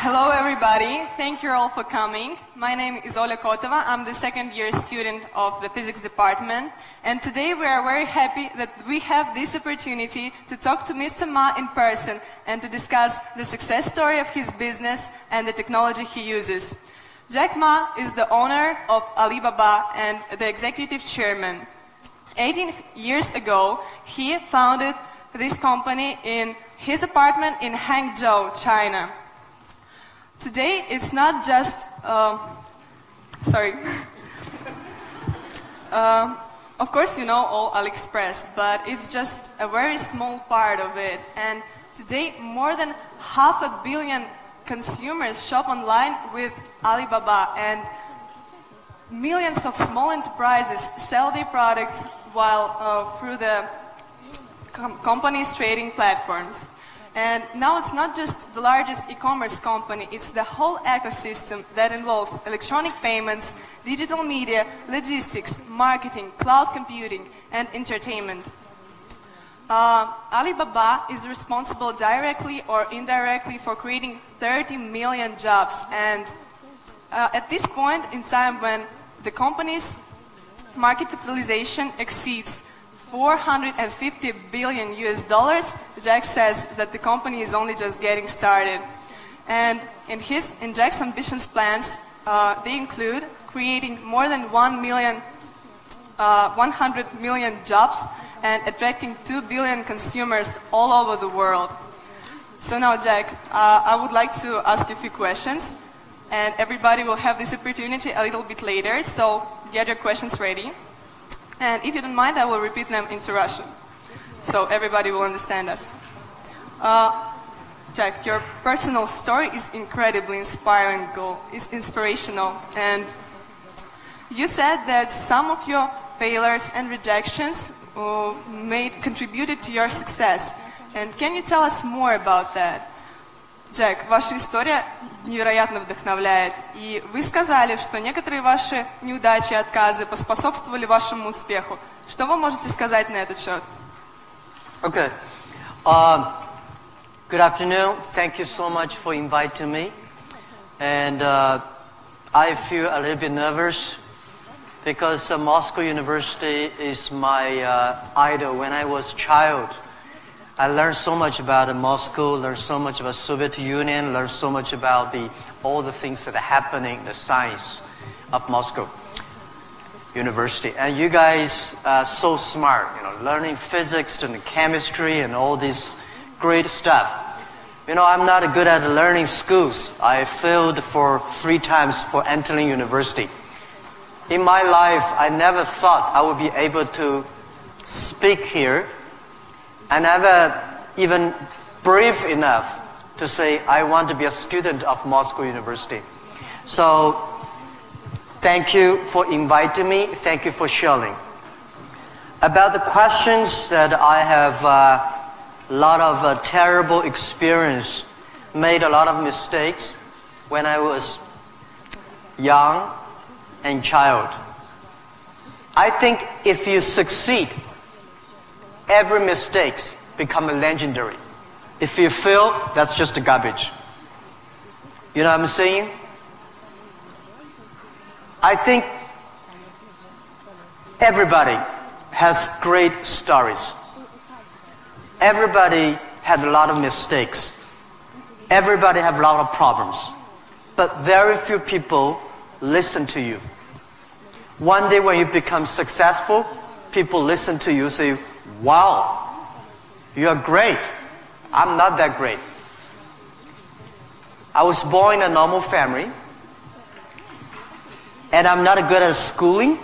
Hello everybody, thank you all for coming. My name is Oля Kotova, I'm the second year student of the physics department, and today we are very happy that we have this opportunity to talk to Mr. Ma in person and to discuss the success story of his business and the technology he uses. Jack Ma is the owner of Alibaba and the executive chairman. 18 years ago, he founded this company in his apartment in Hangzhou, China. Today, it's not just, of course you know all AliExpress, but it's just a very small part of it. And today, more than 500 million consumers shop online with Alibaba, and millions of small enterprises sell their products while through the company's trading platforms. And now it's not just the largest e-commerce company, it's the whole ecosystem that involves electronic payments, digital media, logistics, marketing, cloud computing, and entertainment. Alibaba is responsible directly or indirectly for creating 30 million jobs. And at this point in time, when the company's market capitalization exceeds 450 billion US dollars, Jack says that the company is only just getting started. And in Jack's ambitions plans, they include creating more than 100 million jobs and attracting 2 billion consumers all over the world. So now, Jack, I would like to ask you a few questions, and everybody will have this opportunity a little bit later, so get your questions ready. And if you don't mind, I will repeat them into Russian, so everybody will understand us. Jack, your personal story is incredibly inspirational, and you said that some of your failures and rejections contributed to your success. And can you tell us more about that? Джек, ваша история невероятно вдохновляет, и вы сказали, что некоторые ваши неудачи и отказы поспособствовали вашему успеху. Что вы можете сказать на этот счет? Okay. Good afternoon. Thank you so much for inviting me. And I feel a little bit nervous because Moscow University is my idol. When I was a child, I learned so much about Moscow, learned so much about Soviet Union, learned so much about all the things that are happening in the science of Moscow University. And you guys are so smart, learning physics and chemistry and all this great stuff. I'm not good at learning schools. I failed for 3 times for entering university. In my life, I never thought I would be able to speak here. I never even brave enough to say I want to be a student of Moscow University. So thank you for inviting me. Thank you for sharing. About the questions that I have a lot of terrible experience, made a lot of mistakes when I was young and child. I think if you succeed, every mistake becomes legendary. If you fail, that's just garbage. You know what I'm saying? I think everybody has great stories. Everybody had a lot of mistakes. Everybody have a lot of problems. But very few people listen to you. One day when you become successful, people listen to you, say, wow, you are great. I'm not that great. I was born in a normal family, and I'm not good at schooling.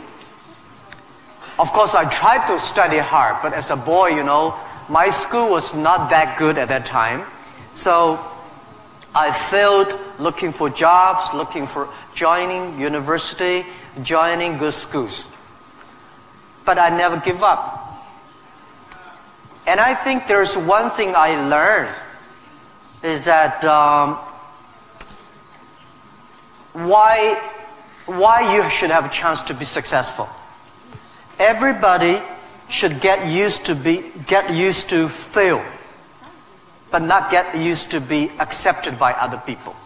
Of course, I tried to study hard, but as a boy, my school was not that good at that time. So I failed looking for jobs, looking for joining university, joining good schools. But I never give up. And I think there's one thing I learned is that why you should have a chance to be successful. Everybody should get used to fail, but not get used to be accepted by other people.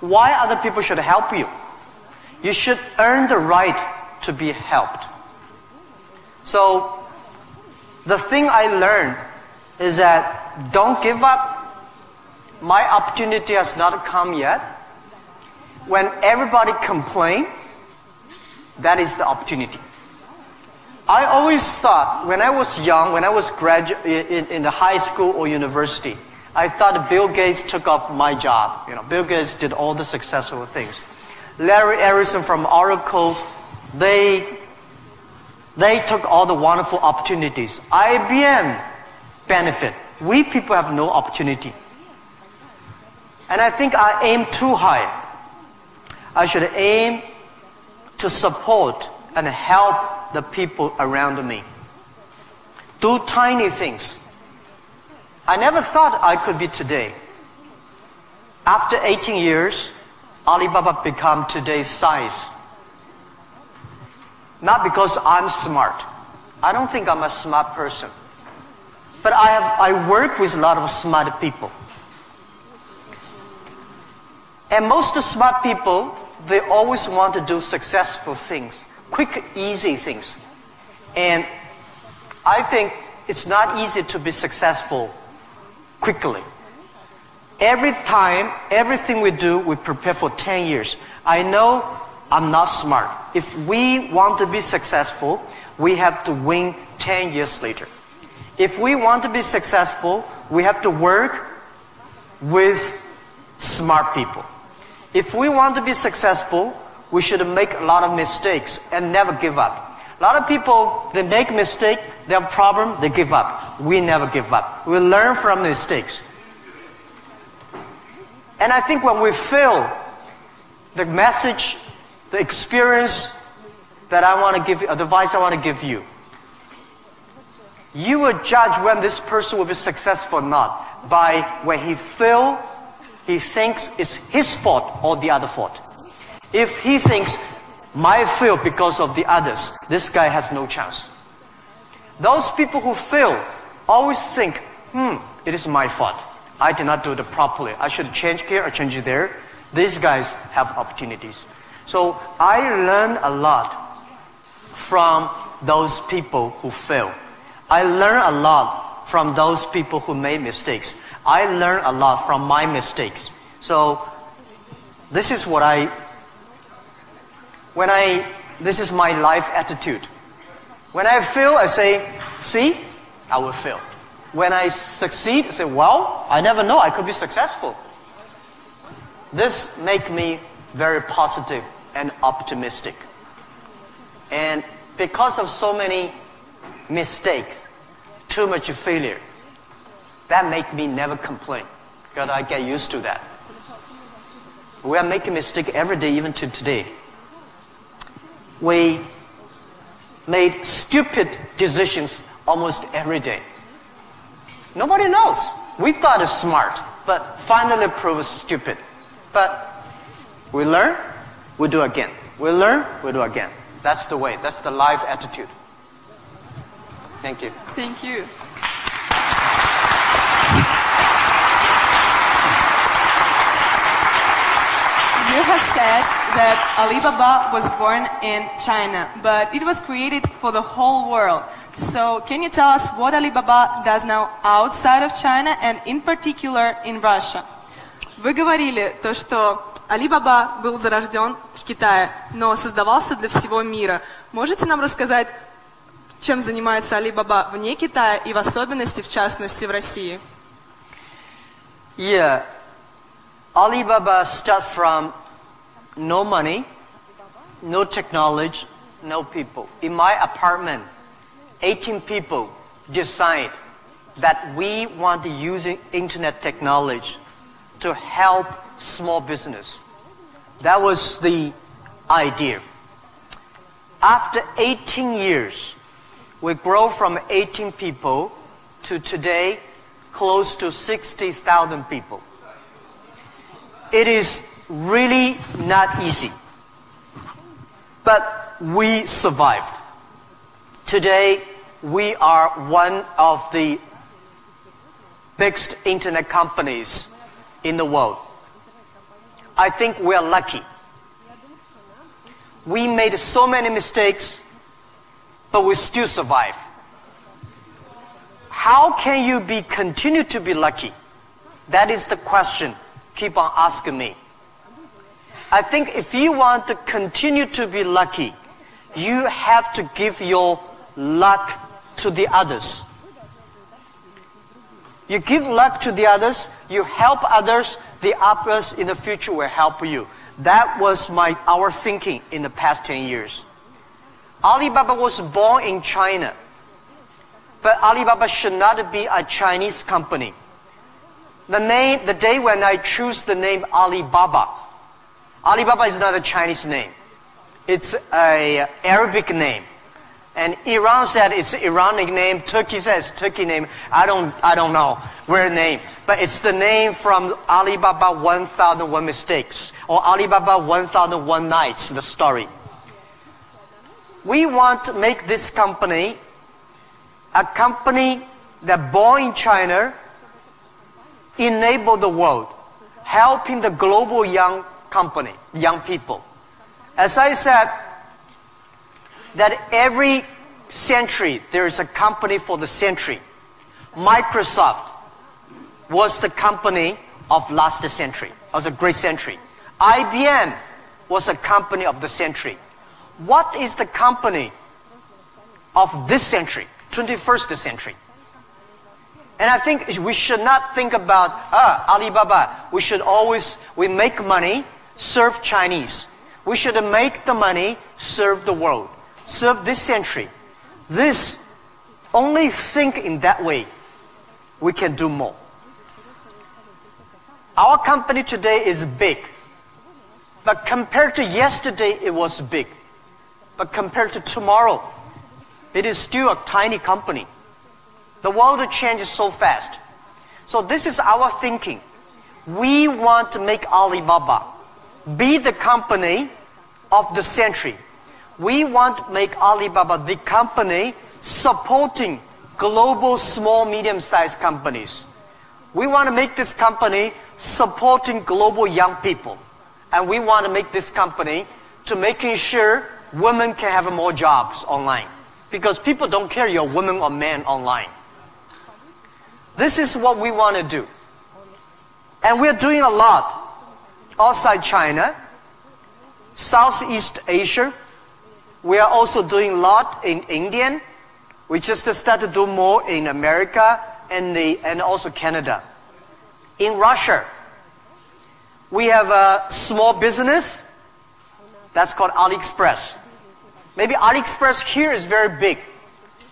why other people should help you. You should earn the right to be helped. So the thing I learned is that don't give up. My opportunity has not come yet. When everybody complains, that is the opportunity. I always thought when I was young, when I was in the high school or university, I thought Bill Gates took off my job. Bill Gates did all the successful things. Larry Ellison from Oracle, they took all the wonderful opportunities. IBM benefit. We people have no opportunity. And I think I aim too high. I should aim to support and help the people around me. Do tiny things. I never thought I could be today. After 18 years, Alibaba become today's size. Not because I'm smart. I don't think I'm a smart person. But I work with a lot of smart people. And most smart people, they always want to do successful things, quick, easy things. And I think it's not easy to be successful quickly. Every time, everything we do, we prepare for 10 years. I know I'm not smart. If we want to be successful, we have to win 10 years later. If we want to be successful, we have to work with smart people. If we want to be successful, we should make a lot of mistakes and never give up. A lot of people, they make mistakes, they have a problem, they give up. We never give up. We learn from mistakes. And I think when we fail, the message, the experience that I want to give you, advice I want to give you, you will judge when this person will be successful or not by when he fails, he thinks it's his fault or the other fault. If he thinks, my fail because of the others, this guy has no chance. Those people who fail always think, it is my fault. I did not do it properly. I should change here or change there. These guys have opportunities. So I learned a lot from those people who fail. I learned a lot from those people who made mistakes. I learned a lot from my mistakes. So this is what this is my life attitude. When I fail, I say, see, I will fail. When I succeed, I say, well, I never know, I could be successful. This makes me very positive and optimistic. And because of so many mistakes, too much failure, that makes me never complain, because I get used to that. We are making mistakes every day, even to today. We made stupid decisions almost every day. Nobody knows. We thought it's smart, but finally proved stupid. But we learn, we do again. We learn, we do again. That's the way. That's the life attitude. Thank you. Thank you. You have said that Alibaba was born in China, but it was created for the whole world. So can you tell us what Alibaba does now outside of China and in particular in Russia? Вы говорили то, что Alibaba был зарожден в Китае, но создавался для всего мира. Можете нам рассказать, чем занимается Alibaba вне Китая и в особенности, в частности, в России? Yeah, Alibaba started from no money, no technology, no people. In my apartment, 18 people decide that we want to use internet technology to help small business. That was the idea. After 18 years, we grow from 18 people to today close to 60,000 people. It is really not easy, but we survived. Today, we are one of the biggest internet companies in the world. I think we are lucky. We made so many mistakes, but we still survive. How can you continue to be lucky? That is the question. Keep on asking me. I think if you want to continue to be lucky, you have to give your luck to the others. You give luck to the others, you help others, the others in the future will help you. That was our thinking in the past 10 years. Alibaba was born in China, but Alibaba should not be a Chinese company. The day when I choose the name Alibaba, Alibaba is not a Chinese name. It's an Arabic name. And Iran said it's Iranic name. Turkey says Turkey name. I don't know where name. But it's the name from Alibaba 1001 Mistakes. Or Alibaba 1001 Nights, the story. We want to make this company a company that born in China, enable the world, helping the global young people. As I said, that every century there is a company for the century. Microsoft was the company of last century. It was a great century. IBM was a company of the century. What is the company of this century, 21st century? And I think we should not think about Alibaba. We make money, serve Chinese. We should make the money, serve the world. Serve this century. Only think in that way, we can do more. Our company today is big. But compared to yesterday, it was big. But compared to tomorrow, it is still a tiny company. The world changes so fast. So this is our thinking. We want to make Alibaba be the company of the century. We want to make Alibaba the company supporting global small, medium-sized companies. We want to make this company supporting global young people. And we want to make this company to making sure women can have more jobs online. Because people don't care you're a woman or man online. This is what we want to do. And we're doing a lot outside China, Southeast Asia. We are also doing a lot in India. We just started to do more in America and also Canada. In Russia, we have a small business that's called AliExpress. Maybe AliExpress here is very big,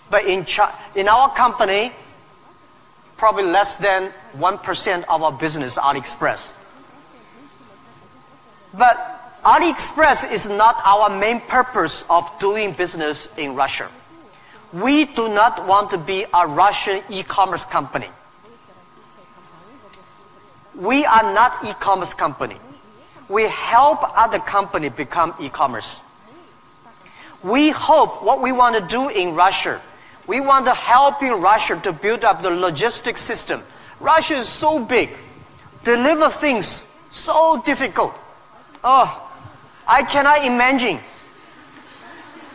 but in our company, probably less than 1% of our business is AliExpress. But AliExpress is not our main purpose of doing business in Russia. We do not want to be a Russian e-commerce company. We are not e-commerce company. We help other companies become e-commerce. We hope what we want to do in Russia, we want to help in Russia to build up the logistics system. Russia is so big. Deliver things so difficult. Oh, I cannot imagine.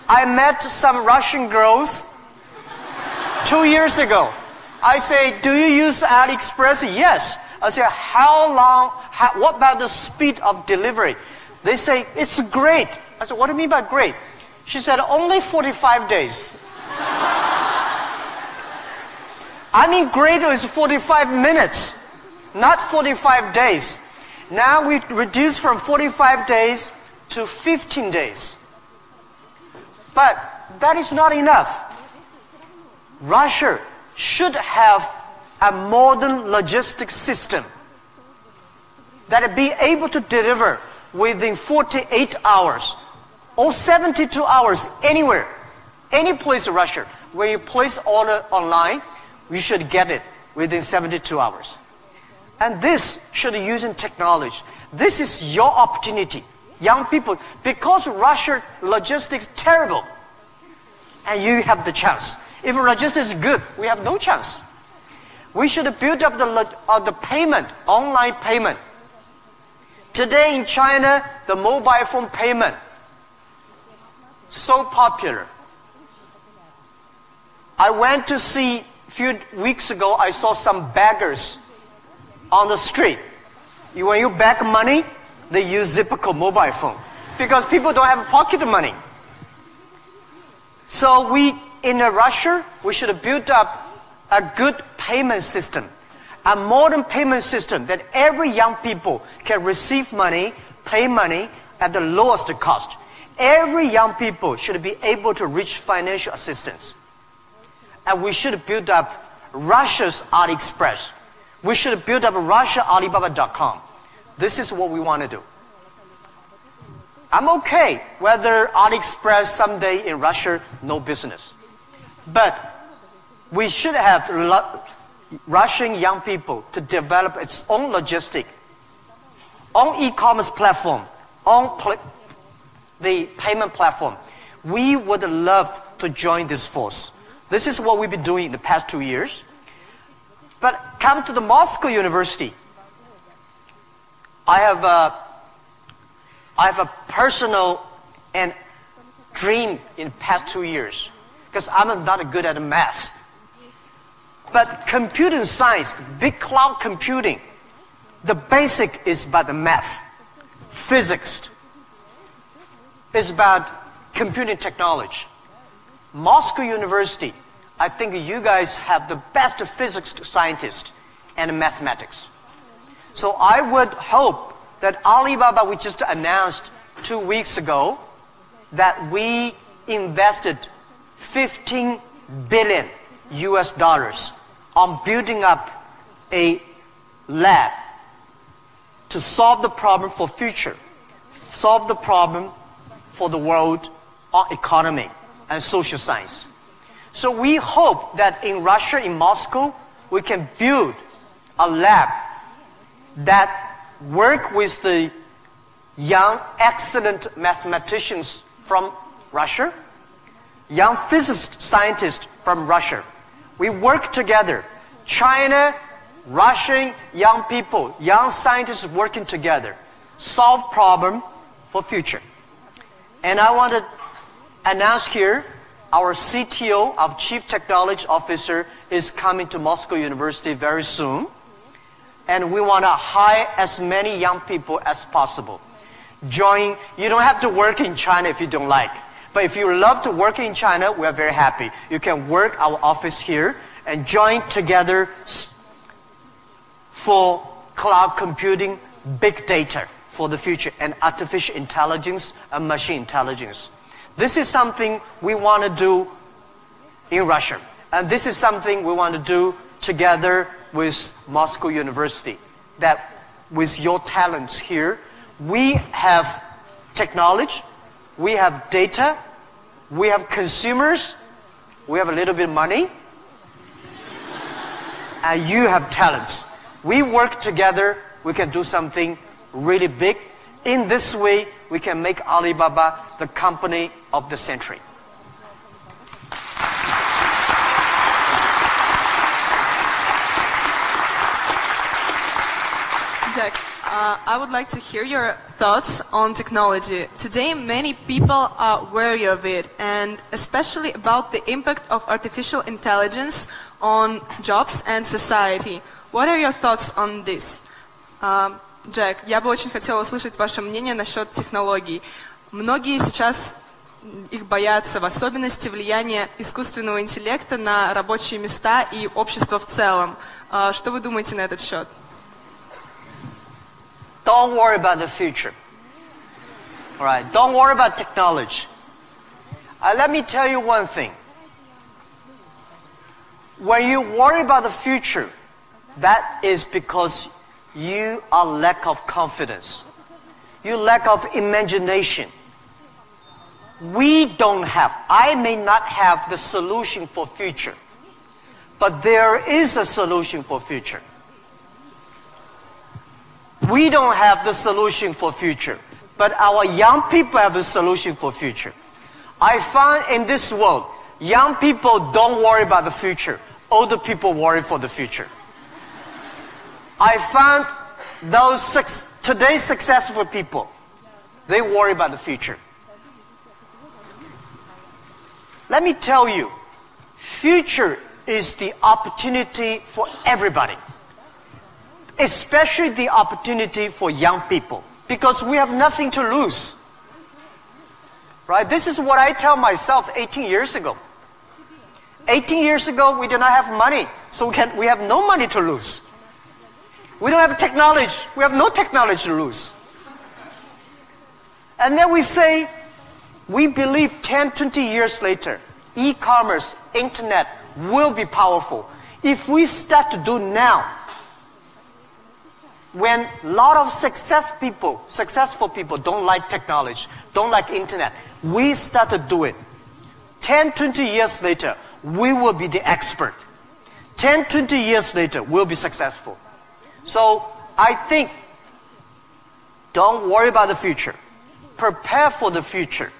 I met some Russian girls 2 years ago. I say, do you use AliExpress? Yes. I say, what about the speed of delivery? They say, it's great. I said, what do you mean by great? She said, only 45 days. I mean, great is 45 minutes, not 45 days. Now we reduce from 45 days to 15 days. But that is not enough. Russia should have a modern logistics system that will be able to deliver within 48 hours or 72 hours anywhere, any place in Russia. Where you place order online, you should get it within 72 hours. And this should be using technology. This is your opportunity, young people, because Russia logistics is terrible, and you have the chance. If logistics is good, we have no chance. We should build up the payment, online payment. Today in China, the mobile phone payment, so popular. I went to see, a few weeks ago, I saw some beggars on the street. When you beg money, they use Zipco mobile phone because people don't have pocket money. So in Russia, we should build up a good payment system, a modern payment system that every young people can receive money, pay money at the lowest cost. Every young people should be able to reach financial assistance. And we should build up Russia's AliExpress. We should build up Russia Alibaba.com. This is what we want to do. I'm okay whether AliExpress someday in Russia, no business. But we should have Russian young people to develop its own logistic, own e-commerce platform, the payment platform. We would love to join this force. This is what we've been doing in the past 2 years. But come to the Moscow University. I have a personal and dream in the past 2 years because I'm not good at math. But computing science, big cloud computing, the basic is about the math. Physics is about computing technology. Moscow University, I think you guys have the best physics scientists and mathematics. So I would hope that Alibaba, we just announced 2 weeks ago, that we invested $15 billion on building up a lab to solve the problem for future, solve the problem for the world economy and social science. So we hope that in Russia, in Moscow, we can build a lab that work with the young, excellent mathematicians from Russia, young physicist scientists from Russia. We work together. China, Russian young people, young scientists working together, solve problem for future. And I want to announce here, our CTO, our Chief Technology Officer, is coming to Moscow University very soon. And we want to hire as many young people as possible. Join. You don't have to work in China if you don't like. But if you love to work in China, we are very happy. You can work our office here and join together for cloud computing, big data for the future, and artificial intelligence and machine intelligence. This is something we want to do in Russia. And this is something we want to do together with Moscow University. That with your talents here, we have technology, we have data, we have consumers, we have a little bit of money, and you have talents. We work together, we can do something really big. In this way, we can make Alibaba the company of the century. Jack, I would like to hear your thoughts on technology. Today, many people are wary of it, and especially about the impact of artificial intelligence on jobs and society. What are your thoughts on this? Джек, я бы очень хотела услышать ваше мнение насчет технологий. Многие сейчас их боятся, в особенности влияния искусственного интеллекта на рабочие места и общество в целом. Что вы думаете на этот счет? Don't worry about the future. All right, don't worry about technology. Let me tell you one thing. When you worry about the future, that is because you are lack of confidence. You lack of imagination. We don't have, I may not have the solution for future, but there is a solution for future. We don't have the solution for future, but our young people have the solution for future. I find in this world, young people don't worry about the future. Older people worry for the future. I found those Today's successful people, they worry about the future. Let me tell you, future is the opportunity for everybody, especially the opportunity for young people, because we have nothing to lose. Right? This is what I tell myself 18 years ago. 18 years ago, we did not have money, so we have no money to lose. We don't have technology. We have no technology to lose. And then we say, we believe 10, 20 years later, e-commerce, internet will be powerful. If we start to do now, when a lot of successful people don't like technology, don't like internet, we start to do it. 10, 20 years later, we will be the expert. 10, 20 years later, we'll be successful. So I think, don't worry about the future. Prepare for the future.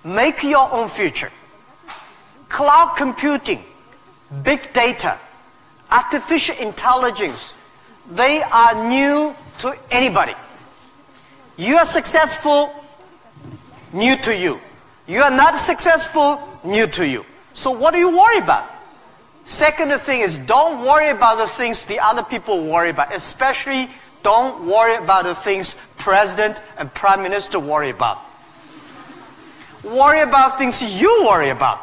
Make your own future. Cloud computing, big data, artificial intelligence, they are new to anybody. You are successful, new to you. You are not successful, new to you. So what do you worry about? Second thing is, don't worry about the things the other people worry about. Especially, don't worry about the things President and Prime Minister worry about. Worry about things you worry about.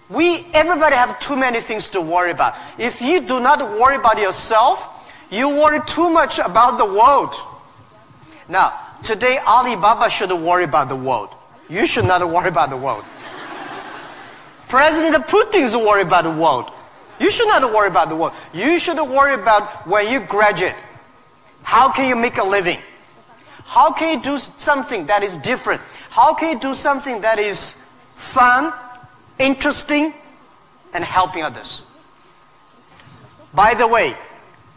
Everybody have too many things to worry about. If you do not worry about yourself, you worry too much about the world. Now, today Alibaba should worry about the world. You should not worry about the world. President Putin is worried about the world. You should not worry about the world. You should worry about when you graduate. How can you make a living? How can you do something that is different? How can you do something that is fun, interesting, and helping others? By the way,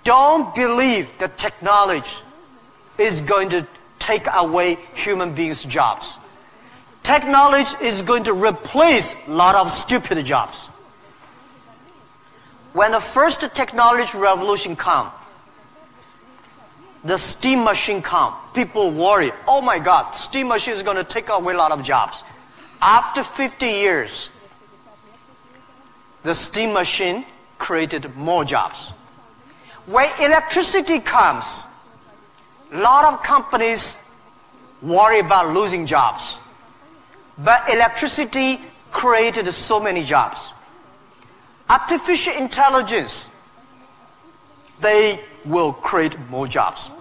don't believe that technology is going to take away human beings' jobs. Technology is going to replace a lot of stupid jobs. When the first technology revolution comes, the steam machine comes, people worry, oh my God, steam machine is going to take away a lot of jobs. After 50 years, the steam machine created more jobs. When electricity comes, a lot of companies worry about losing jobs. But electricity created so many jobs. Artificial intelligence, they will create more jobs.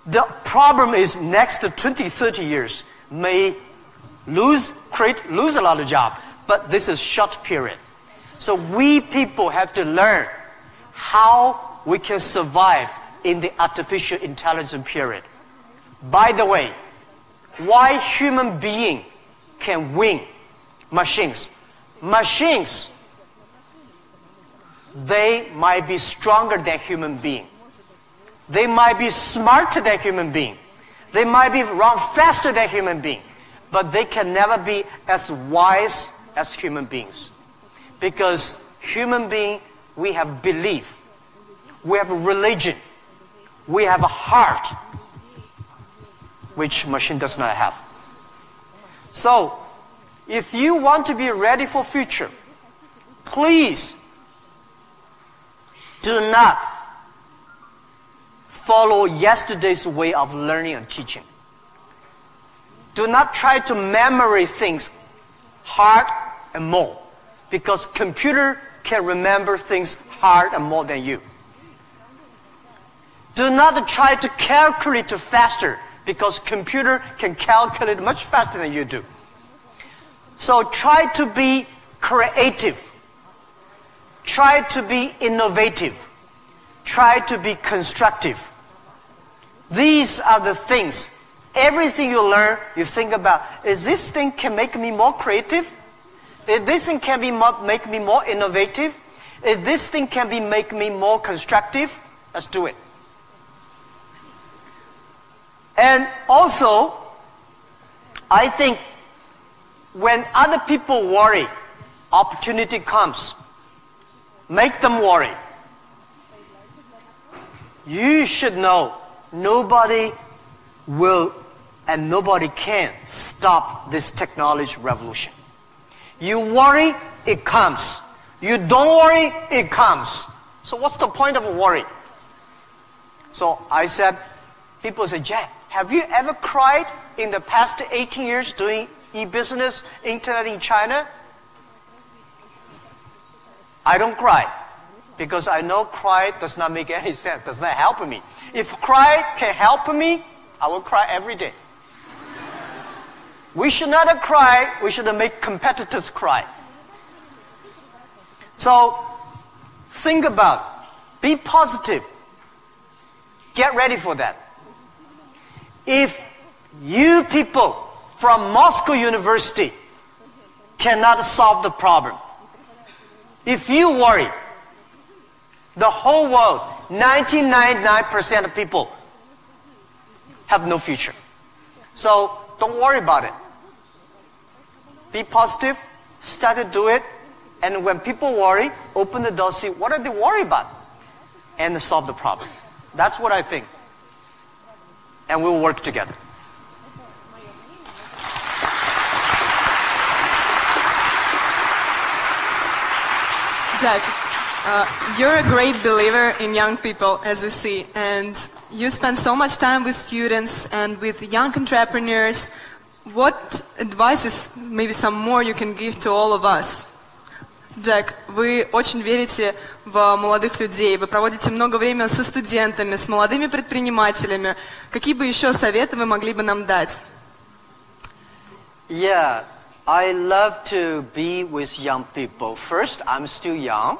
The problem is next 20, 30 years may lose a lot of jobs, but this is short period. So we people have to learn how we can survive in the artificial intelligence period. By the way, why human being can win machines? Machines, they might be stronger than human being. They might be smarter than human being. They might be run faster than human being. But they can never be as wise as human beings. Because human being, we have belief. We have a religion. We have a heart, which machine does not have. So, if you want to be ready for future, please do not follow yesterday's way of learning and teaching. Do not try to memorize things hard and more, because computer can remember things hard and more than you. Do not try to calculate faster, because computer can calculate much faster than you do. So try to be creative. Try to be innovative. Try to be constructive. These are the things. Everything you learn, you think about, is this thing can make me more creative? Is this thing can make me more innovative? Is this thing can make me more constructive? Let's do it. And also, I think when other people worry, opportunity comes. Make them worry. you should know nobody will and nobody can stop this technology revolution. You worry, it comes. You don't worry, it comes. So what's the point of worry? So I said, people say, Jack, have you ever cried in the past 18 years doing e-business, internet in China? I don't cry because I know cry does not make any sense, does not help me. If cry can help me, I will cry every day. We should not cry, we should make competitors cry. So think about, be positive. Get ready for that. If you people from Moscow University cannot solve the problem, if you worry, the whole world, 99.9% of people have no future. So don't worry about it. Be positive, start to do it, and when people worry, open the door, see what are they worried about, and solve the problem. That's what I think. And we'll work together. Jack, you're a great believer in young people, as we see, and you spend so much time with students and with young entrepreneurs. What advices, maybe some more, you can give to all of us? Джек, вы очень верите в молодых людей, вы проводите много времени со студентами, с молодыми предпринимателями. Какие бы еще советы вы могли бы нам дать? Yeah, I love to be with young people. First, I'm still young.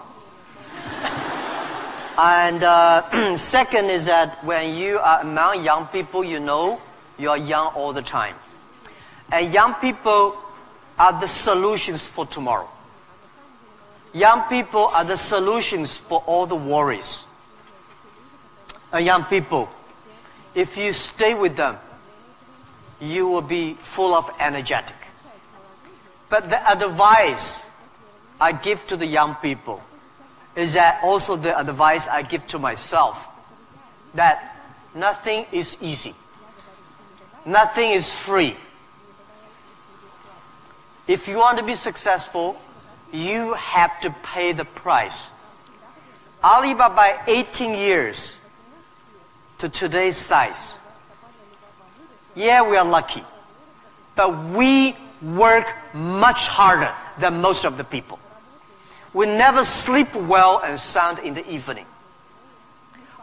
And second is that when you are among young people, you know you are young all the time. And young people are the solutions for tomorrow. Young people are the solutions for all the worries. And young people, if you stay with them, you will be full of energetic. But the advice I give to the young people is that also the advice I give to myself, that nothing is easy. Nothing is free. If you want to be successful, you have to pay the price. Alibaba, 18 years to today's size. Yeah, we are lucky, but we work much harder than most of the people. We never sleep well and sound in the evening.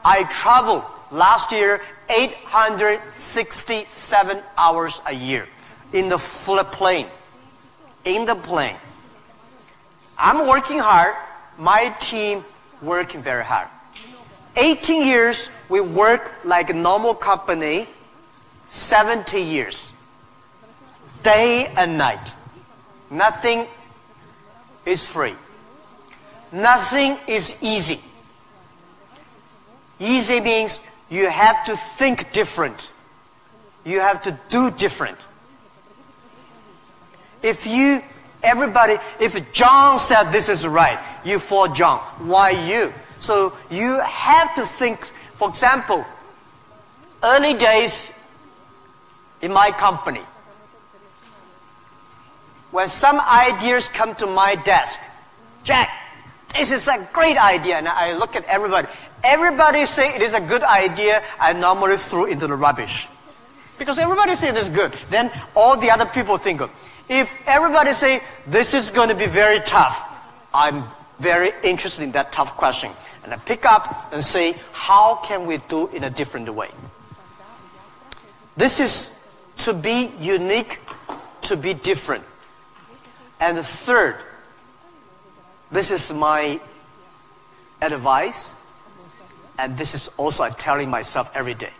I traveled last year 867 hours a year in the plane. In the plane. I'm working hard, my team working very hard. 18 years, we work like a normal company, 70 years. Day and night. Nothing is free. Nothing is easy. Easy means you have to think different. You have to do different. If John said this is right, you follow John. Why you? So you have to think, for example, early days in my company, when some ideas come to my desk, Jack, this is a great idea, and I look at everybody. Everybody say it is a good idea, I normally throw into the rubbish. Because everybody say it is good, then all the other people think of. If everybody say, this is going to be very tough, I'm very interested in that tough question. And I pick up and say, how can we do it in a different way? This is to be unique, to be different. And the third, this is my advice, and this is also I'm telling myself every day.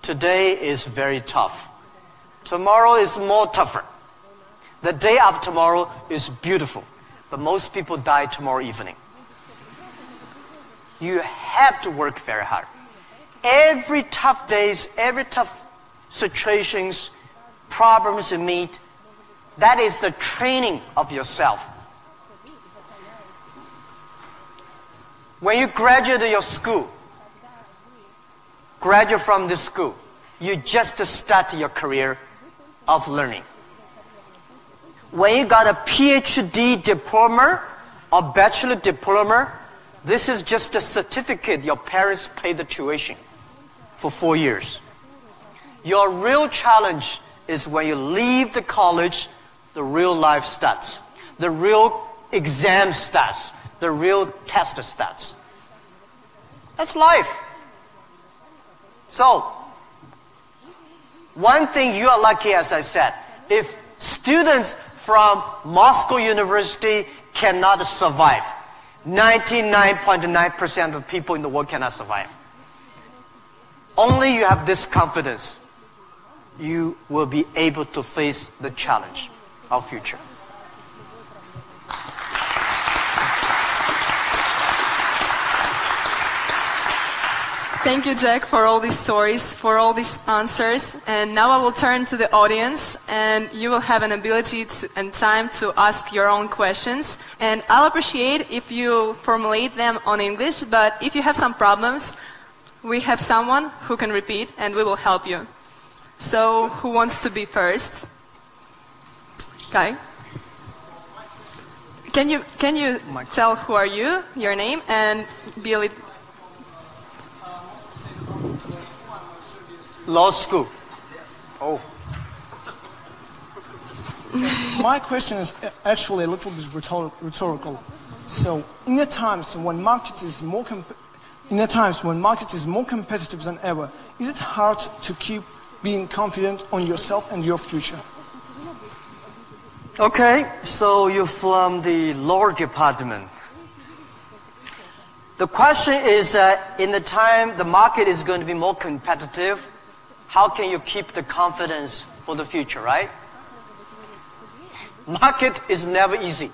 Today is very tough. Tomorrow is more tougher. The day after tomorrow is beautiful, but most people die tomorrow evening. You have to work very hard. Every tough days, every tough situations, problems you meet, that is the training of yourself. When you graduate your school, graduate from this school, you just start your career of learning. When you got a PhD diploma or bachelor diploma, this is just a certificate your parents paid the tuition for 4 years. Your real challenge is when you leave the college, the real life starts. The real exam starts. The real test starts. That's life. So, one thing you are lucky, as I said, if students from Moscow University cannot survive, 99.9% of people in the world cannot survive. Only you have this confidence, you will be able to face the challenge of future. Thank you, Jack, for all these stories, for all these answers. And now I will turn to the audience, and you will have an ability and time to ask your own questions. And I'll appreciate if you formulate them on English, but if you have some problems, we have someone who can repeat, and we will help you. So, who wants to be first? Kai? Can you tell who are you, your name, and be a little... Law school. Oh. My question is actually a little bit rhetorical. So, in the times when market is more competitive than ever, is it hard to keep being confident on yourself and your future? Okay, so you're from the law department. The question is, in the time the market is going to be more competitive, how can you keep the confidence for the future, right? Market is never easy.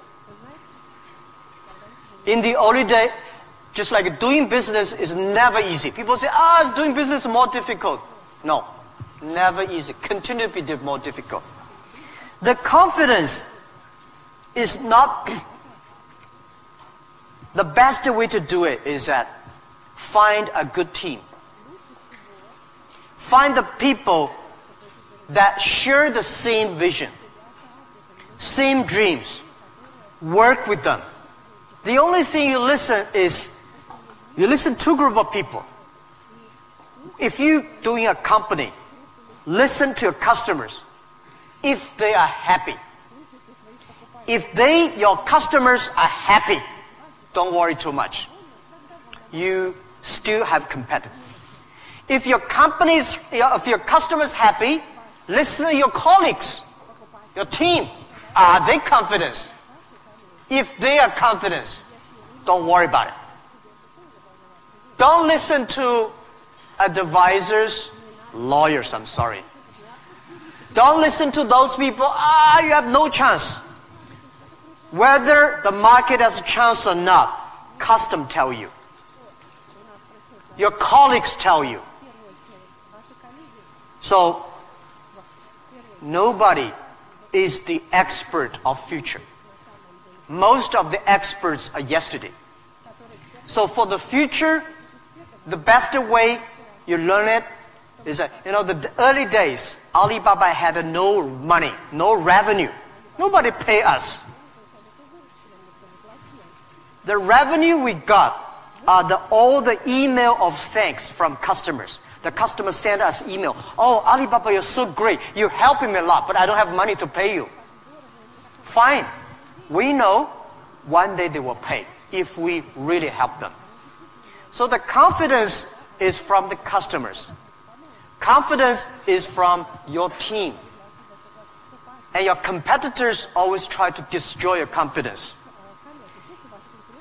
In the early day, just like doing business is never easy. People say, doing business is more difficult. No, never easy. Continue to be more difficult. The confidence is not... The best way to do it is that find a good team. Find the people that share the same vision, same dreams. Work with them. The only thing you listen to a group of people. If you're doing a company, listen to your customers. If they are happy. If your customers are happy, don't worry too much. You still have competitors. If your customers happy, listen to your colleagues, your team. Are they confident? If they are confident, don't worry about it. Don't listen to advisors, lawyers, I'm sorry. Don't listen to those people, you have no chance. Whether the market has a chance or not, custom tell you. Your colleagues tell you. So, nobody is the expert of future. Most of the experts are yesterday. So for the future, the best way you learn it is that, the early days, Alibaba had no money, no revenue. Nobody pay us. The revenue we got are all the email of thanks from customers. The customers send us email. Oh, Alibaba, you're so great. You're helping me a lot, but I don't have money to pay you. Fine. We know one day they will pay if we really help them. So the confidence is from the customers. Confidence is from your team. And your competitors always try to destroy your confidence.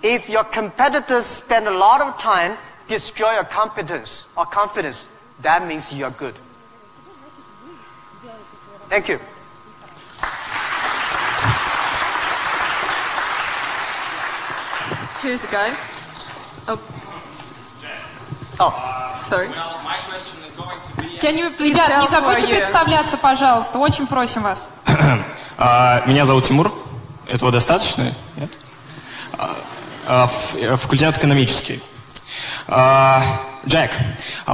If your competitors spend a lot of time destroy your competence or confidence, that means you are good. Thank you. Here's a guy. Sorry. Well, my question is going to be... Can you please Ребят, tell не who are забудьте you? представляться, пожалуйста. Очень просим вас. Меня зовут Тимур. Этого достаточно? Нет? Факультет экономический. Jack,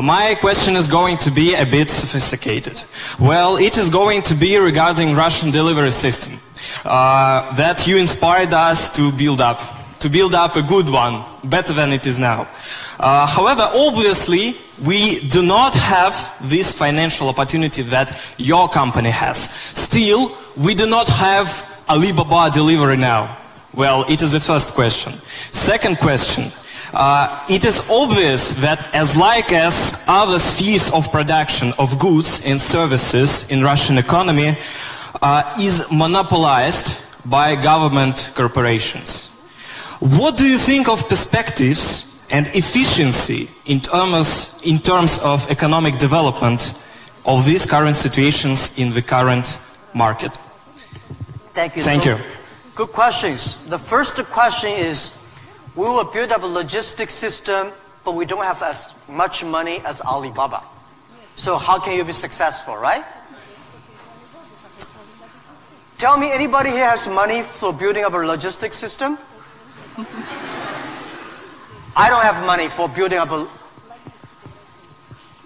my question is going to be a bit sophisticated. Well, it is going to be regarding Russian delivery system that you inspired us to build up a good one, better than it is now. However, obviously, we do not have this financial opportunity that your company has. Still, we do not have Alibaba delivery now. Well, it is the first question. Second question. It is obvious that as other spheres of production of goods and services in Russian economy is monopolized by government corporations. What do you think of perspectives and efficiency in terms of economic development of these current situations in the current market? Thank you. Thank you. Good questions. The first question is, we will build up a logistics system, but we don't have as much money as Alibaba. So how can you be successful, right? Tell me, anybody here has money for building up a logistics system? I don't have money for building up a...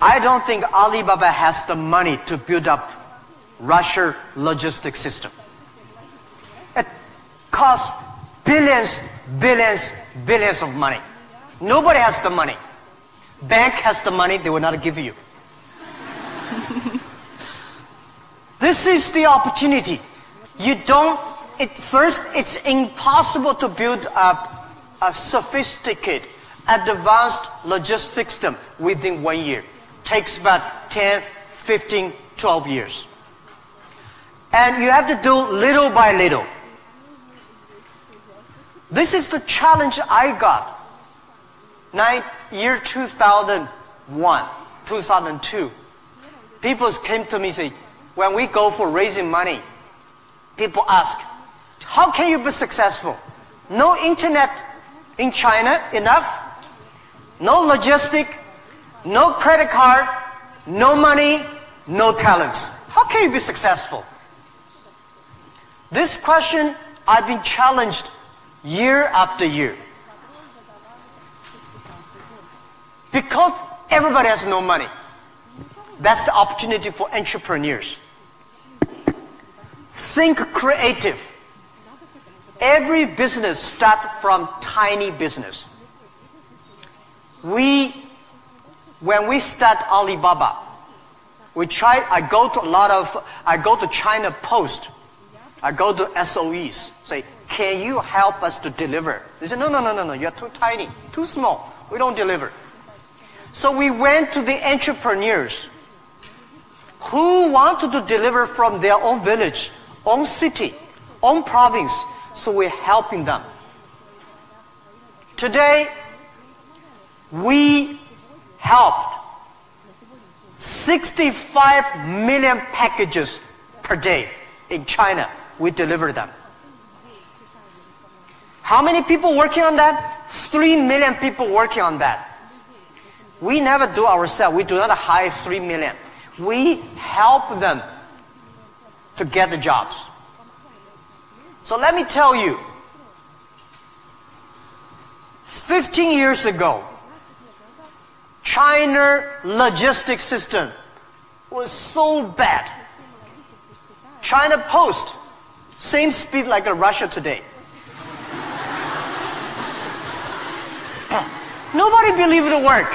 I don't think Alibaba has the money to build up Russia logistics system. It costs billions of money. Nobody has the money. Bank has the money, they will not give you. This is the opportunity. First, it's impossible to build up a sophisticated, advanced logistics system within 1 year. Takes about 10, 15, 12 years. And you have to do little by little. This is the challenge I got. Year 2001, 2002. People came to me and say, when we go for raising money, people ask, how can you be successful? No internet in China enough, no logistic, no credit card, no money, no talents. How can you be successful? This question I've been challenged year after year. Because everybody has no money. That's the opportunity for entrepreneurs. Think creative. Every business starts from tiny business. When we start Alibaba, I go to China Post. I go to SOEs, say, can you help us to deliver? They say, no, you're too tiny, too small. We don't deliver. So we went to the entrepreneurs who wanted to deliver from their own village, own city, own province. So we're helping them. Today, we helped 65 million packages per day in China. We deliver them. How many people working on that? 3 million people working on that. We never do ourselves. We do not hire 3 million. We help them to get the jobs. So let me tell you, 15 years ago, China logistics system was so bad. China Post, same speed like Russia today. Nobody believed it would work.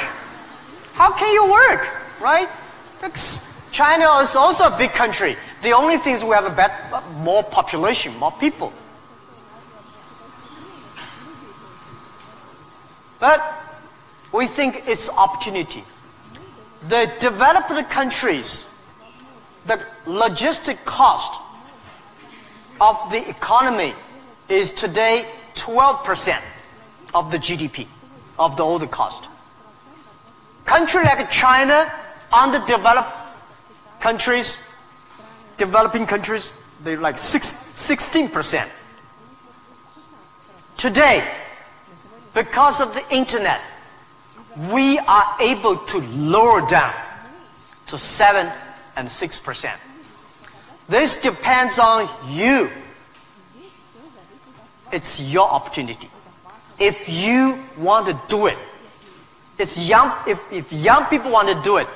How can you work, right? China is also a big country. The only thing is we have more population, more people. But we think it's opportunity. The developed countries, the logistic cost of the economy is today 12% of the GDP, of the older cost. Country like China, underdeveloped countries, developing countries, they're like 16%. Today, because of the internet, we are able to lower down to 7 and 6%. This depends on you. It's your opportunity. If you want to do it, It's young. If young people want to do it,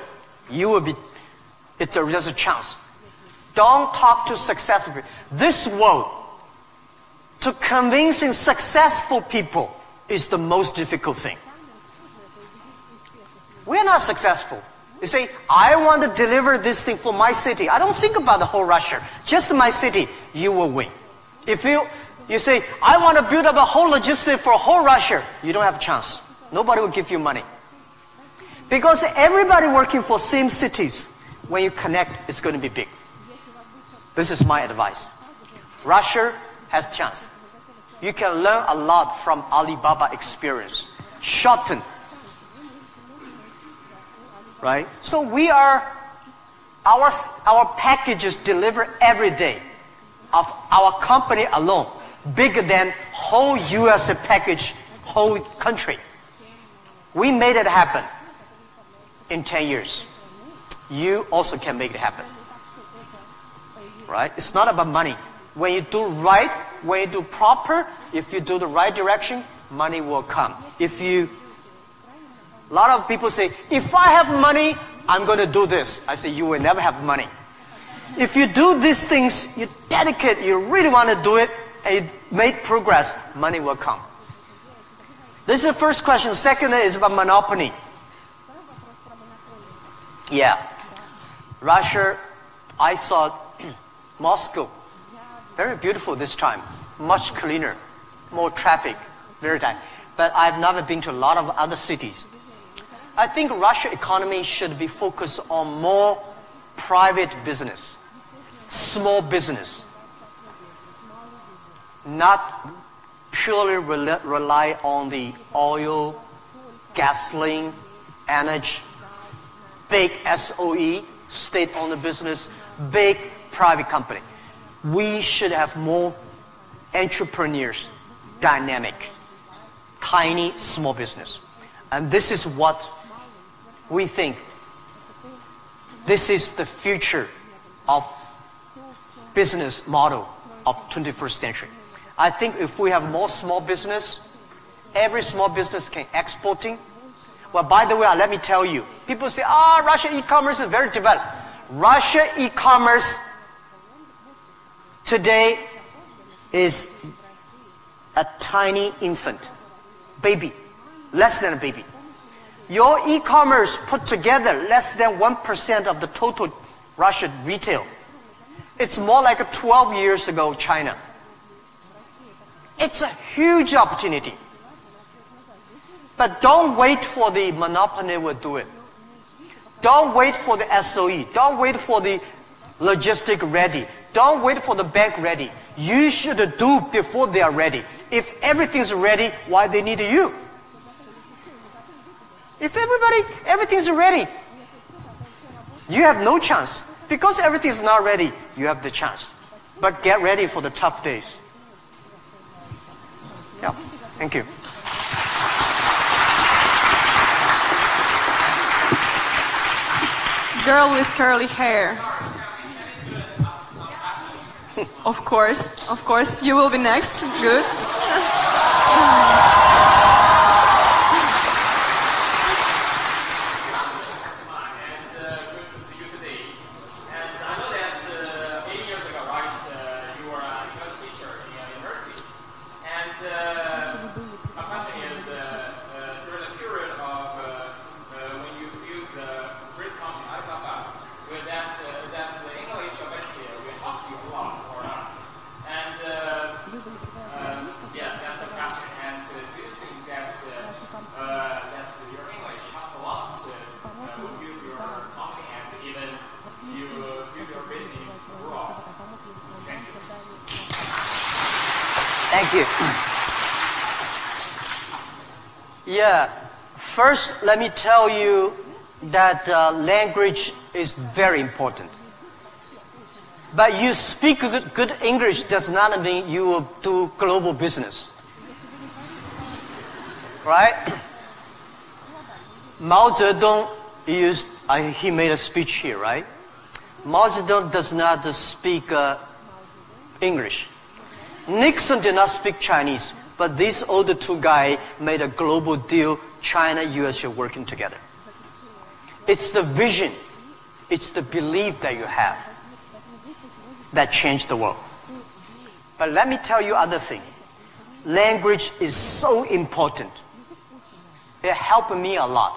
there's a chance. Don't talk to successful people. This world, to convincing successful people is the most difficult thing. We're not successful. You say, I want to deliver this thing for my city. I don't think about the whole Russia. Just my city, you will win. If you say, I want to build up a whole logistic for whole Russia, you don't have a chance. Nobody will give you money. Because everybody working for same cities, when you connect, it's going to be big. This is my advice. Russia has chance. You can learn a lot from Alibaba experience. Shorten. Right? So our packages deliver every day of our company alone, bigger than whole US package, whole country. We made it happen in 10 years. You also can make it happen. Right? It's not about money. When you do right, when you do proper, if you do the right direction, money will come. A lot of people say, if I have money, I'm going to do this. I say, you will never have money. If you do these things, you dedicate, you really want to do it, and you make progress, money will come. This is the first question. Second is about monopoly. Yeah. Russia, I saw Moscow. Very beautiful this time. Much cleaner. More traffic. Very tight. But I've never been to a lot of other cities. I think Russian economy should be focused on more private business, small business, not purely rely on the oil, gasoline, energy, big SOE, state-owned business, big private company. We should have more entrepreneurs, dynamic, tiny, small business. And this is what we think. This is the future of business model of 21st century. I think if we have more small business, every small business can exporting. Well, by the way, let me tell you, people say, Russia e-commerce is very developed. Russia e-commerce today is a tiny infant, baby, less than a baby. Your e-commerce put together less than 1% of the total Russian retail. It's more like 12 years ago China. It's a huge opportunity. But don't wait for the monopoly will do it. Don't wait for the SOE. Don't wait for the logistic ready. Don't wait for the bank ready. You should do before they are ready. If everything's ready, why they need you? If everything's ready, you have no chance. Because everything's not ready, you have the chance. But get ready for the tough days. Yeah, thank you. Girl with curly hair. Of course, you will be next. Good. Thank you. Yeah, first let me tell you that language is very important. But you speak good English does not mean you will do global business. Right? Mao Zedong he made a speech here, right? Mao Zedong does not speak English. Nixon did not speak Chinese, but these older two guys made a global deal China, US, you're working together. It's the vision, it's the belief that you have that changed the world. But let me tell you other thing. Language is so important. It helped me a lot.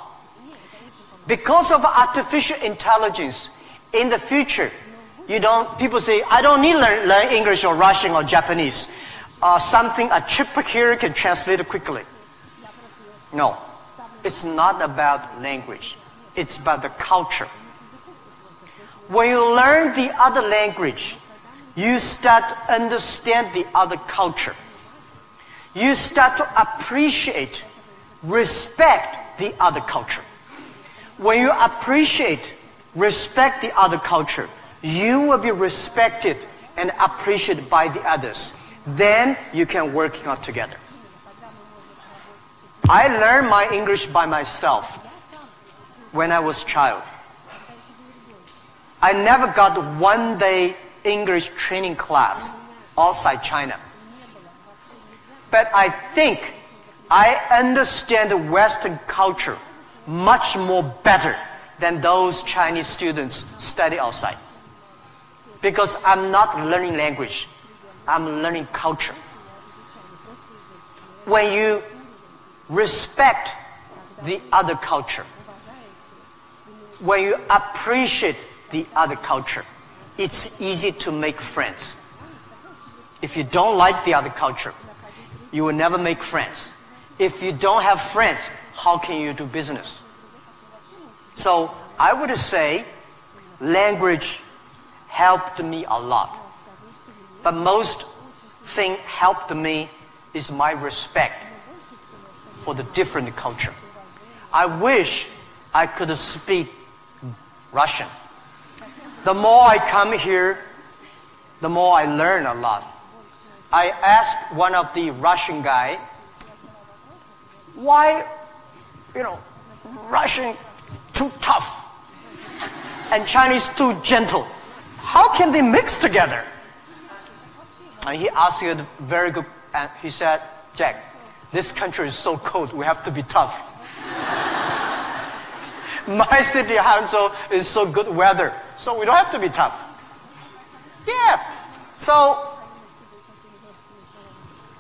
Because of artificial intelligence, in the future, people say, I don't need to learn English or Russian or Japanese. Something, a chip here can translate it quickly. No, it's not about language. It's about the culture. When you learn the other language, you start to understand the other culture. You start to appreciate, respect the other culture. When you appreciate, respect the other culture, you will be respected and appreciated by the others. Then you can work out together. I learned my English by myself when I was a child. I never got one day English training class outside China. But I think I understand the Western culture much more better than those Chinese students study outside. Because I'm not learning language, I'm learning culture. When you respect the other culture, when you appreciate the other culture, it's easy to make friends. If you don't like the other culture, you will never make friends. If you don't have friends, how can you do business? So I would say language helped me a lot. But most thing helped me is my respect for the different culture. I wish I could speak Russian. The more I come here, the more I learn a lot. I asked one of the Russian guy, why, Russian too tough and Chinese too gentle? How can they mix together? And he asked me a very good, and he said, Jack, this country is so cold, we have to be tough. My city, Hangzhou, is so good weather, so we don't have to be tough. Yeah. So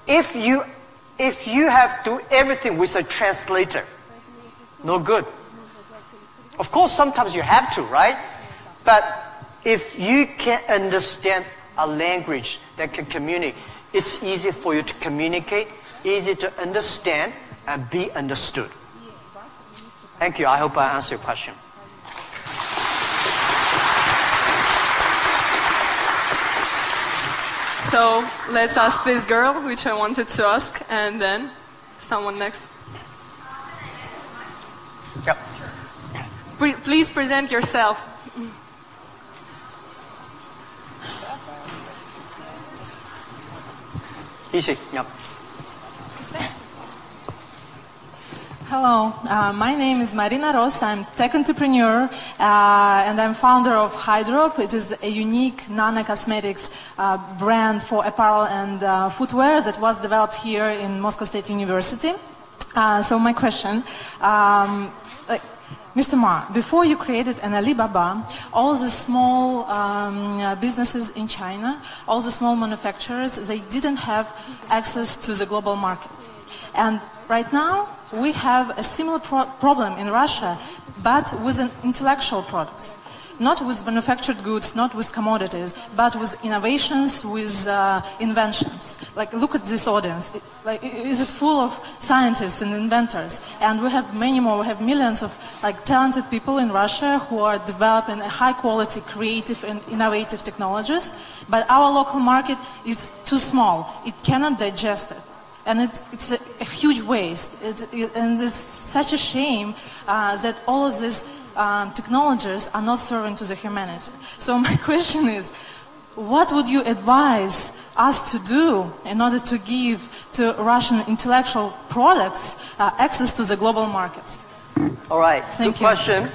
if you have to do everything with a translator, no good. Of course, sometimes you have to, right? But if you can understand a language that can communicate, it's easy for you to communicate, easy to understand, and be understood. Thank you. I hope I answered your question. So let's ask this girl, which I wanted to ask, and then someone next. Yep. Please present yourself. Easy. Yep. Hello, my name is Marina Ross. I'm tech entrepreneur and I'm founder of Hydrop. It is a unique nano-cosmetics brand for apparel and footwear that was developed here in Moscow State University. So my question, Mr. Ma, before you created an Alibaba, all the small businesses in China, all the small manufacturers, they didn't have access to the global market. And right now, we have a similar problem in Russia, but with intellectual products. Not with manufactured goods, not with commodities, but with innovations, with inventions. Like, look at this audience. It is full of scientists and inventors. And we have many more. We have millions of talented people in Russia who are developing high-quality, creative, and innovative technologies. But our local market is too small. It cannot digest it. And it's a huge waste. And it's such a shame that all of these technologies are not serving to the humanity. So my question is, what would you advise us to do in order to give to Russian intellectual products access to the global markets? All right, good question.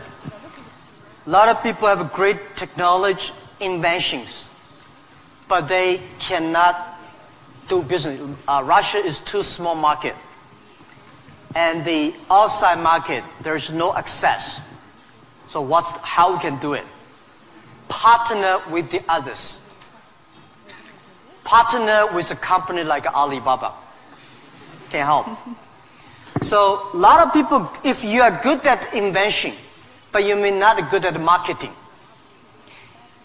A lot of people have great technology inventions, but they cannot do business. Russia is too small market. and the outside market, there's no access. So how we can do it? Partner with the others. Partner with a company like Alibaba. Can help. So a lot of people, if you are good at invention, but you may not be good at marketing.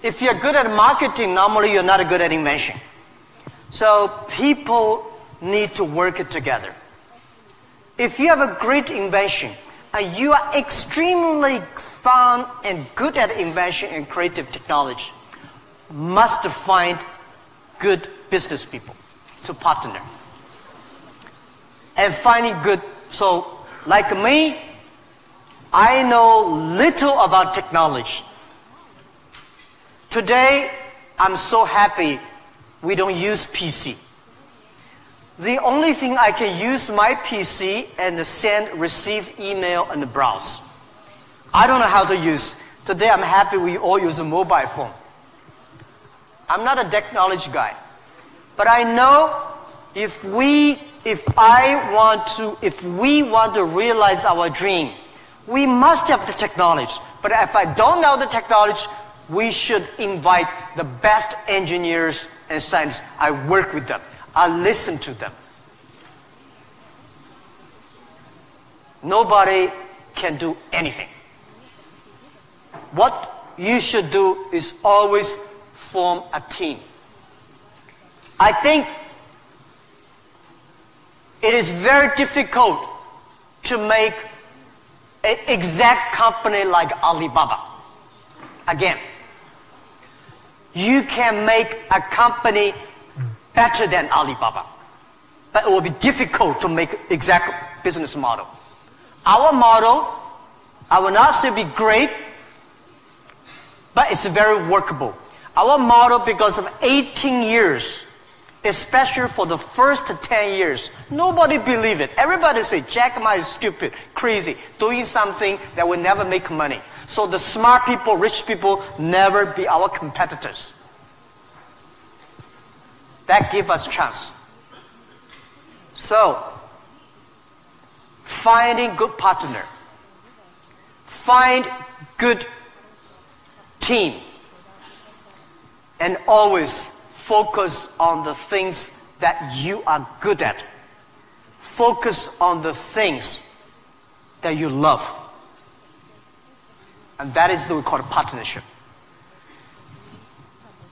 If you're good at marketing, normally you're not good at invention. So people need to work together. If you have a great invention, and you are extremely fun and good at invention and creative technology, must find good business people to partner. And finding good, so like me, I know little about technology. Today, I'm so happy we don't use PC. The only thing I can use my PC and receive email and browse. I don't know how to use. Today I'm happy we all use a mobile phone. I'm not a technology guy. But I know if we want to realize our dream, we must have the technology. But if I don't know the technology, we should invite the best engineers and scientists. I work with them. I listen to them. Nobody can do anything. What you should do is always form a team. I think it is very difficult to make an exact company like Alibaba. Again, you can make a company better than Alibaba, but it will be difficult to make exact business model. Our model, I will not say be great, but it's very workable. Our model, because of 18 years, especially for the first 10 years, nobody believed it. Everybody say, Jack Ma is stupid, crazy, doing something that will never make money. So the smart people, rich people, never be our competitors. That gives us chance. So, finding good partner, find good team, and always focus on the things that you are good at. Focus on the things that you love. And that is what we call a partnership.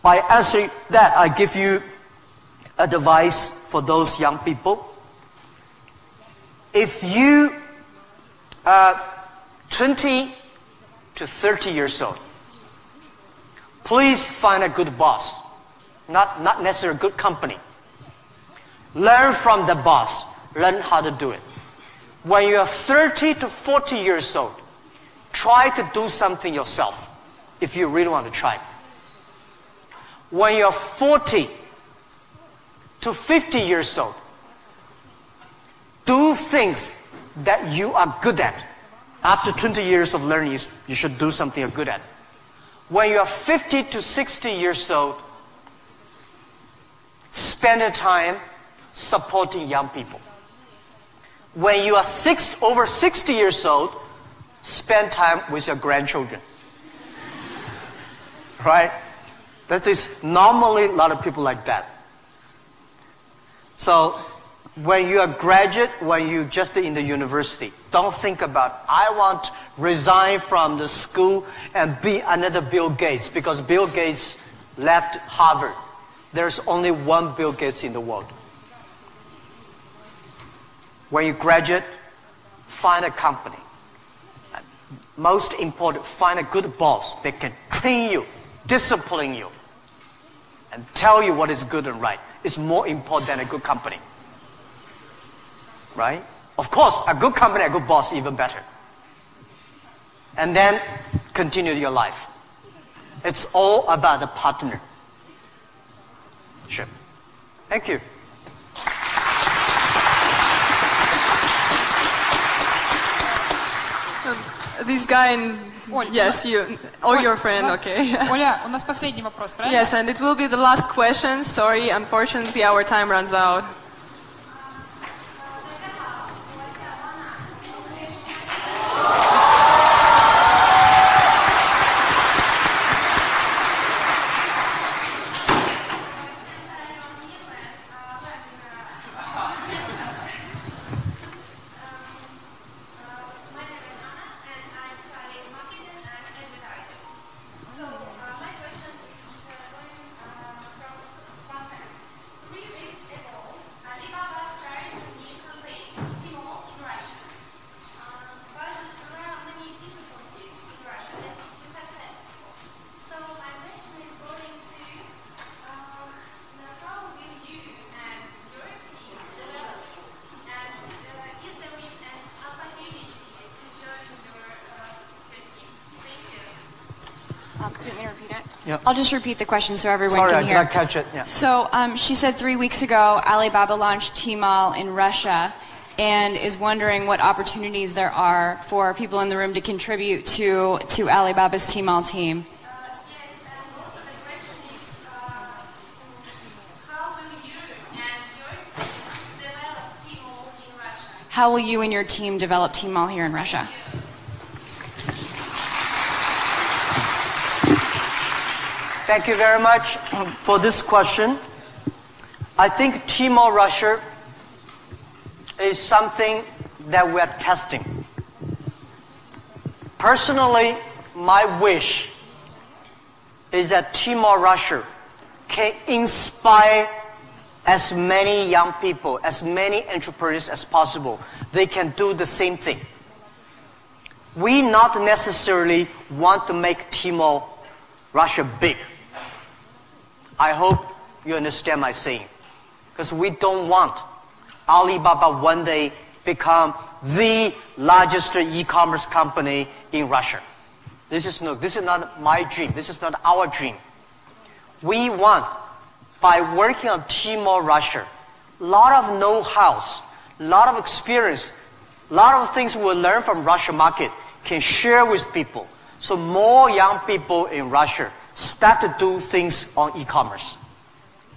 By answering that, I give you advice for those young people. If you are 20 to 30 years old, please find a good boss, not necessarily a good company. Learn from the boss. Learn how to do it. When you are 30 to 40 years old, try to do something yourself if you really want to try. When you are 40 to 50 years old, do things that you are good at. After 20 years of learning, you should do something you're good at. When you are 50 to 60 years old, spend your time supporting young people. When you are over 60 years old, spend time with your grandchildren. Right? That is normally a lot of people like that. So, when you are a graduate, when you just in the university, don't think about, I want to resign from the school and be another Bill Gates, because Bill Gates left Harvard. There's only one Bill Gates in the world. When you graduate, find a company. Most important, find a good boss that can train you, discipline you, and tell you what is good and right. It's more important than a good company. Right? Of course, a good company, a good boss, even better. And then continue your life. It's all about the partnership. Thank you. This guy in... Оль, yes, you. Or your friend, okay. Оля, у нас последний вопрос, правильно? Yes, and it will be the last question. Sorry, unfortunately, our time runs out. You want me to repeat it? Yeah. I'll just repeat the question so everyone Sorry, can I hear. did not catch it. Yeah. So she said 3 weeks ago Alibaba launched Tmall in Russia and is wondering what opportunities there are for people in the room to contribute to Alibaba's Tmall team. Yes, and also the question is, how will you and your team develop Tmall in Russia? How will you and your team develop Tmall here in Russia? Thank you very much for this question. I think Tmall Russia is something that we are testing. Personally, my wish is that Tmall Russia can inspire as many young people, as many entrepreneurs as possible. They can do the same thing. We not necessarily want to make Tmall Russia big. I hope you understand my saying. Because we don't want Alibaba one day become the largest e-commerce company in Russia. This is not my dream. This is not our dream. We want, by working on Tmall Russia, a lot of know-hows, a lot of experience, a lot of things we learn from Russia market can share with people. So more young people in Russia start to do things on e-commerce.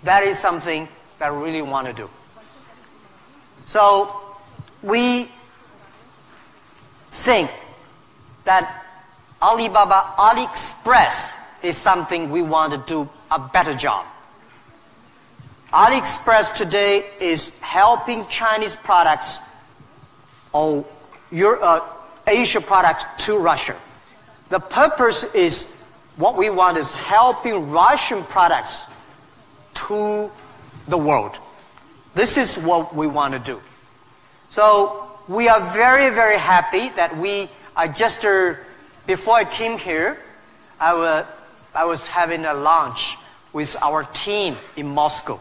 That is something that I really want to do. So we think that Alibaba, AliExpress is something we want to do a better job. AliExpress today is helping Chinese products or Asia products to Russia. The purpose is what we want is helping Russian products to the world. This is what we want to do. So we are very, very happy that before I came here, I was having a lunch with our team in Moscow.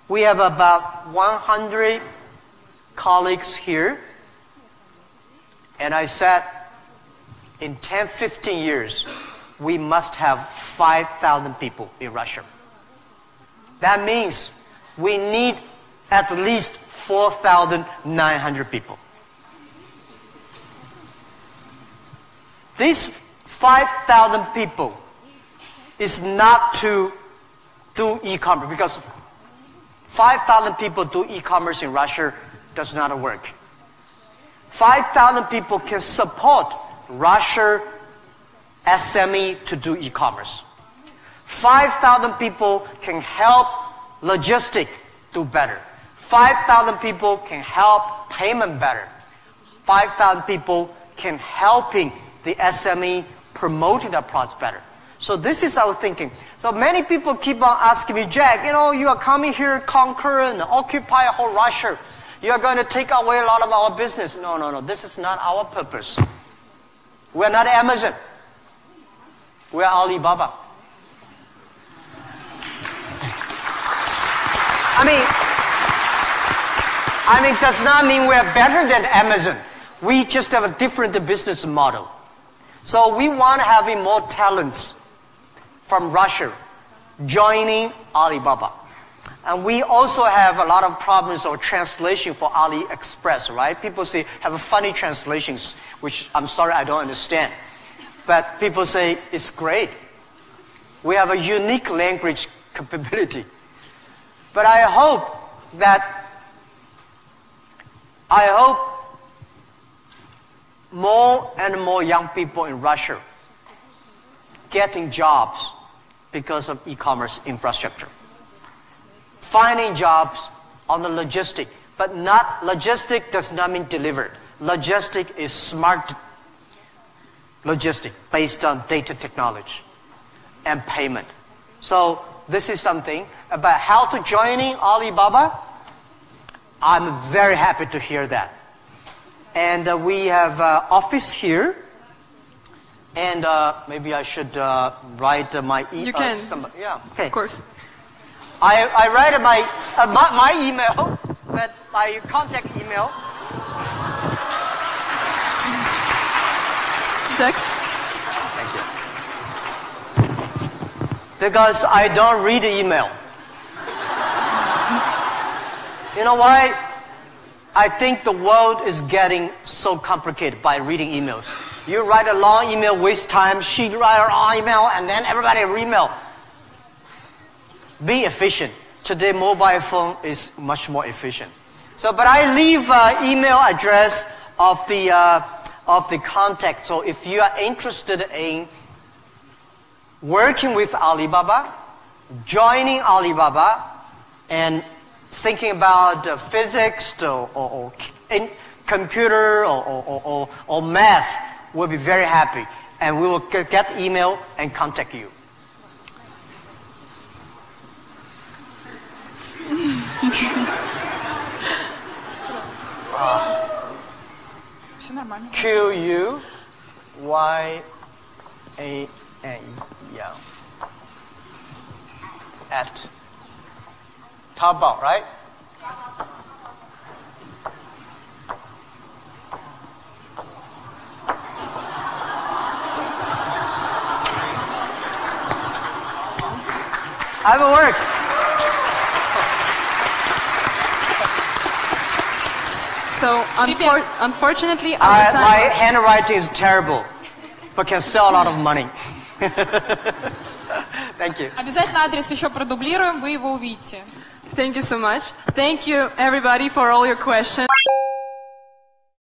We have about 100 colleagues here. And I said, in 10, 15 years, we must have 5,000 people in Russia. That means we need at least 4,900 people. These 5,000 people is not to do e-commerce, because 5,000 people do e-commerce in Russia does not work. 5,000 people can support Russia SME to do e-commerce. 5,000 people can help logistics do better. 5,000 people can help payment better. 5,000 people can helping the SME promoting their products better. So this is our thinking. So many people keep on asking me, Jack, you are coming here, conquer and occupy whole Russia. You are going to take away a lot of our business. No. This is not our purpose. We are not Amazon. We are Alibaba. I mean, does not mean we are better than Amazon. We just have a different business model. So we want to have more talents from Russia joining Alibaba. And we also have a lot of problems of translation for AliExpress, right? People say, have funny translations, which I'm sorry, I don't understand. But people say, it's great. We have a unique language capability. But I hope more and more young people in Russia getting jobs because of e-commerce infrastructure. Finding jobs on the logistic, but not logistic does not mean delivered. Logistic is smart logistic based on data technology and payment. So this is something about how to joining Alibaba. I'm very happy to hear that. And we have office here. And maybe I should write my email. You can. Yeah, okay. Of course. I write my email, but my contact email. Jack? Thank you. because I don't read the email. You know why? I think the world is getting so complicated by reading emails. You write a long email, waste time. She write a long email, and then everybody email. Be efficient. Today, mobile phone is much more efficient. So, but I leave email address of the contact. So, if you are interested in working with Alibaba, joining Alibaba, and thinking about physics or in computer or math, we'll be very happy. And we will get email and contact you. Q-U-Y-A-N, at Taobao, right? Haven't worked. So unfortunately, my handwriting is terrible, but can sell a lot of money. Thank you. Обязательно адрес еще продублируем, вы его увидите. Thank you so much. Thank you everybody for all your questions.